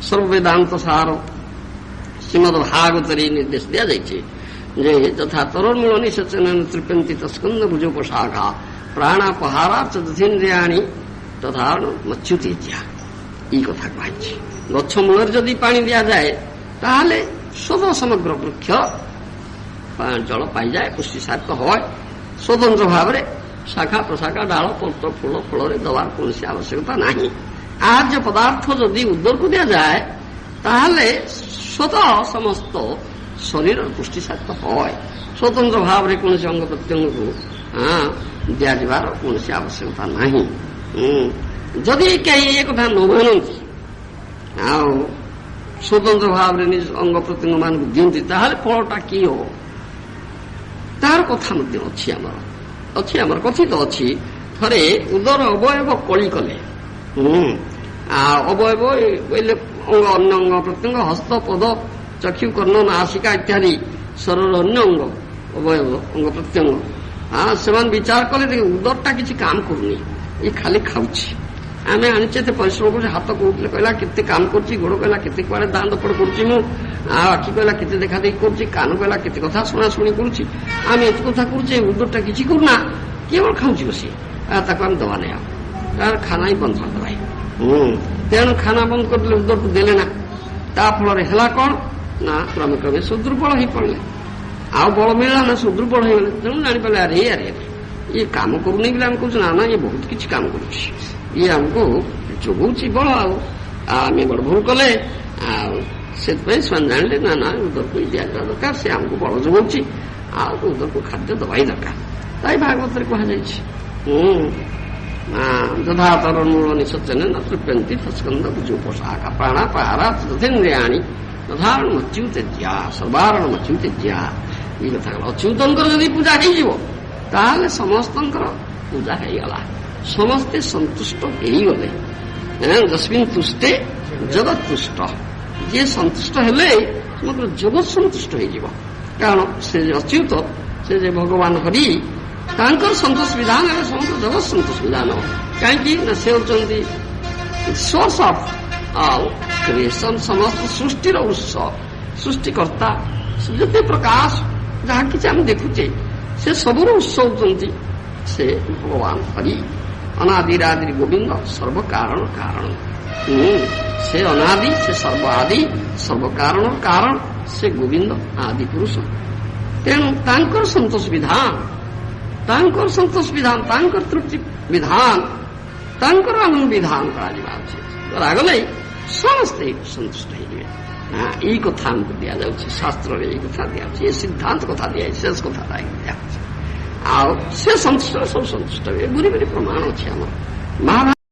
সর্ববেদান্ত সার শ্রীমদ ভাগবতরে নির্দেশ দেওয়া যাইছে যে যথা তরুণমূল নিষেচন তৃপন্তি তস্কন্দ ভুজোপশাখা প্রাণাপহারার্থ দধীন্দ্রিয়াণী তথা মচ্যুতিজ্ঞা এই কথা কহিছে। গছ মূଳରେ যদি পাଣି দিଆଯାଏ ତାହେଲେ ସ୍ୱତଃ ସମଗ୍ର ବୃକ୍ଷ ଜଳ ପାଇଯାଏ, ପୁଷ୍ଟିସାର ହୁଏ। ସ୍ୱତନ୍ତ୍ର ଭାବରେ ଶାଖା ପ୍ରଶାଖା ଡାଳ ପତ୍ର ଫୁଲ ଫଳରେ ଦେବାର କୌଣସି ଆବଶ୍ୟକତା ନାହିଁ। ଆହାର୍ଯ୍ୟ ପଦାର୍ଥ ଯଦି ଉଦରକୁ ଦିଆଯାଏ ତାହେଲେ ସ୍ୱତଃ ସମସ୍ତ ଶରୀରର ପୁଷ୍ଟିସାର ହୁଏ। ସ୍ୱତନ୍ତ୍ର ଭାବରେ କୌଣସି ଅଙ୍ଗ ପ୍ରତ୍ୟଙ୍ଗକୁ ଦିଆଯିବାର କୌଣସି ଆବଶ୍ୟକତା ନାହିଁ। ଯଦି କେହି ଏ କଥା ନ ମାନନ୍ତି ଆଉ ସ୍ୱତନ୍ତ୍ର ଭାବରେ ନିଜ ଅଙ୍ଗ ପ୍ରତ୍ୟଙ୍ଗ ମାନଙ୍କୁ ଦିଅନ୍ତି ତାହେଲେ ଫଳଟା କି ହବ ତାହାର କଥା ମଧ୍ୟ ଅଛି ଆମର କଥିତ ଅଛି। ଥରେ ଉଦର ଅବୟବ କଳି କଲେ ଆଉ ଅବୟବ କହିଲେ ଅଙ୍ଗ ଅନ୍ୟ ଅଙ୍ଗ ପ୍ରତ୍ୟଙ୍ଗ ହସ୍ତ ପଦ ଚକ୍ଷୁ କର୍ଣ୍ଣ ନାସିକା ଇତ୍ୟାଦି ଶରୀରର ଅନ୍ୟ ଅଙ୍ଗ ଅବୟବ ଅଙ୍ଗ ପ୍ରତ୍ୟଙ୍ଗ ସେମାନେ ବିଚାର କଲେ ଦେଖେ ଉଦରଟା କିଛି କାମ କରୁନି, ଏ ଖାଲି ଖାଉଛି। ଆମେ ଆଣିଛେ ଏତେ ପରିଶ୍ରମ କରୁଛେ, ହାତ କହୁଥିଲେ କହିଲା କେତେ କାମ କରୁଛି, ଗୋଡ କହିଲା କେତେ କୁଆଡେ ଦାନ ଦପଡ କରୁଛି ମୁଁ, ଆଉ ଆଖି କହିଲା କେତେ ଦେଖା ଦେଖି କରୁଛି, କାନ କହିଲା କେତେ କଥା ଶୁଣାଶୁଣି କରୁଛି। ଆମେ ଏତେ କଥା କରୁଛେ, ଉଦରଟା କିଛି କରୁନା, କେବଳ ଖାଉଛି ବସି। ତାକୁ ଆମେ ଦବା ନାହିଁ, ଆଉ ତାର ଖାନା ହିଁ ବନ୍ଦ କରିଦେବା। ତେଣୁ ଖାନା ବନ୍ଦ କରିଦେଲେ ଉଦରକୁ ଦେଲେ ନା, ତା ଫଳରେ ହେଲା କଣ ନା କ୍ରମେ କ୍ରମେ ସୁଦୁର୍ବଳ ହେଇ ପଡିଲେ, ଆଉ ବଳ ମିଳିଲା ନା ସୁଦୁର୍ବଳ ହେଇଗଲେ। ତେଣୁ ଜାଣିପାରିଲେ ଆରେ ଇଏ କାମ କରୁନି ବୋଲି ଆମେ କହୁଛୁ, ନା ଇଏ ବହୁତ କିଛି କାମ କରୁଛି, ଇଏ ଆମକୁ ଯୋଗଉଛି ବଳ। ଆଉ ଆମେ ବଡ ଭୁଲ କଲେ, ଆଉ ସେଥିପାଇଁ ସେମାନେ ଜାଣିଲେ ନା ଉଦରକୁ ଦିଆଯିବା ଦରକାର, ସେ ଆମକୁ ବଳ ଯୋଗାଉଛି, ଆଉ ଉଦରକୁ ଖାଦ୍ୟ ଦବା ହିଁ ଦରକାର। ତାଇ ଭାଗବତରେ କୁହାଯାଇଛି ଯଥା ତରଣମୂଳ ନିଷେଚନ ତୃପ୍ୟନ୍ତି ତସ୍କନ୍ଦ ଭୁଜୋପଶାଖା ପ୍ରାଣାପାହାରା ତଥେନ୍ଦ୍ରିୟାଣୀ ତଥା ମଚ୍ୟୁତେଜ୍ୟା ସର୍ବାରଣ ମଚ୍ୟୁତେଜ୍ୟା। ଏଇ କଥା ଅଚ୍ୟୁତଙ୍କର ଯଦି ପୂଜା ହେଇଯିବ ତାହେଲେ ସମସ୍ତଙ୍କର ପୂଜା ହେଇଗଲା, ସମସ୍ତେ ସନ୍ତୁଷ୍ଟ ହେଇଗଲେ। ଯସ୍ମିନ୍ ତୁଷ୍ଟେ ଜଗତ୍ ତୁଷ୍ଟ, ଯିଏ ସନ୍ତୁଷ୍ଟ ହେଲେ ସମଗ୍ର ଜଗତ ସନ୍ତୁଷ୍ଟ ହେଇଯିବ। କାରଣ ସେ ଯେ ଅଚ୍ୟୁତ, ସେ ଯେ ଭଗବାନ ହରି, ତାଙ୍କର ସନ୍ତୋଷ ବିଧାନ ହେଲେ ସମଗ୍ର ଜଗତ ସନ୍ତୋଷ ବିଧାନ ହବ। କାହିଁକି ନା ସେ ହଉଛନ୍ତି ସୋର୍ସ ଅଫ୍ ଅଲ୍ କ୍ରିଏସନ, ସମସ୍ତ ସୃଷ୍ଟିର ଉତ୍ସ, ସୃଷ୍ଟିକର୍ତ୍ତା। ଯେତେ ପ୍ରକାଶ ଯାହା କିଛି ଆମେ ଦେଖୁଛେ ସେ ସବୁର ଉତ୍ସ ହଉଛନ୍ତି ସେ ଭଗବାନ ହରି। ଅନାଦିରାଦି ଗୋବିନ୍ଦ ସର୍ବକାରଣ କାରଣ, ସେ ଅନାଦି, ସେ ସର୍ବ ଆଦି, ସର୍ବକାରଣ କାରଣ, ସେ ଗୋବିନ୍ଦ ଆଦି ପୁରୁଷ। ତେଣୁ ତାଙ୍କର ସନ୍ତୋଷ ବିଧାନ, ତାଙ୍କର ତୃପ୍ତି ବିଧାନ, ତାଙ୍କର ଆନନ୍ଦ ବିଧାନ କରାଯିବା ଉଚିତ। କରାଗଲେ ସମସ୍ତେ ସନ୍ତୁଷ୍ଟ ହେଇଯିବେ। ଏଇ କଥା ଆମକୁ ଦିଆଯାଉଛି, ଶାସ୍ତ୍ରରେ ଏଇ କଥା ଦିଆଯାଉଛି, ଏ ସିଦ୍ଧାନ୍ତ କଥା ଦିଆଯାଇଛି, ଶେଷ କଥା ଦିଆଯାଉଛି। ଆଉ ସେ ସନ୍ତୁଷ୍ଟ ସବୁ ସନ୍ତୁଷ୍ଟ ହୁଏ। ଗୁରି ଗୁରି ପ୍ରମାଣ ଅଛି ଆମର ମହାଭାରତ।